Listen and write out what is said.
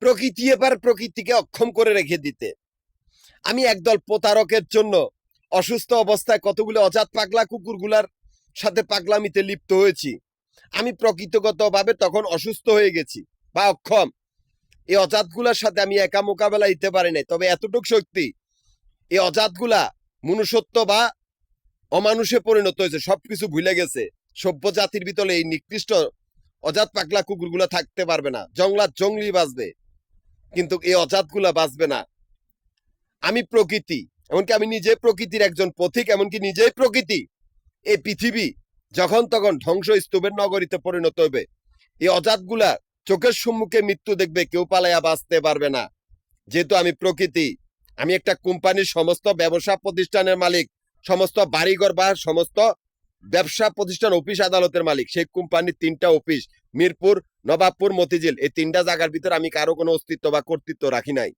প্রকৃতি এবার প্রকৃতিকে অক্ষম করে রেখে দিতে। আমি একদল প্রতারকের জন্য অসুস্থ অবস্থায় কতগুলো অজাত পাগলা কুকুরগুলার সাথে পাগলামিতে লিপ্ত হয়েছি। আমি প্রকৃতিগতভাবে তখন অসুস্থ হয়ে গেছি বা অক্ষম। এই অজাতগুলার সাথে আমি একা মোকাবেলা দিতে পারি নাই। তবে এতটুকু শক্তি, এই অজাতগুলা মনুষ্যত্ব বা অমানুষে পরিণত হয়েছে, সবকিছু ভুলে গেছে। সভ্য জাতির ভিতরে এই নিকৃষ্ট অজাত পাগলা কুকুরগুলা থাকতে পারবে না। জংলার জংলি বাঁচবে, কিন্তু এই অজাতগুলা বাঁচবে না। আমি প্রকৃতি, এমনকি আমি নিজে প্রকৃতির একজন পথিক, এমনকি নিজেই প্রকৃতি। এই পৃথিবী যখন তখন ধ্বংস স্তূপের নগরীতে পরিণত হবে। এই অজাতগুলা চোখের সম্মুখে মৃত্যু দেখবে, কেউ পালাইয়া বাঁচতে পারবে না। যেহেতু আমি প্রকৃতি, আমি একটা কোম্পানির সমস্ত ব্যবসা প্রতিষ্ঠানের মালিক, সমস্ত বাড়িঘর বা সমস্ত ব্যবসা প্রতিষ্ঠান অফিস আদালতের মালিক। সেই কোম্পানির 3টা অফিস, মিরপুর, নবাবপুর, মতিঝিল, এই 3টা জায়গার ভিতরে আমি কারো কোনো অস্তিত্ব বা কর্তৃত্ব রাখি নাই।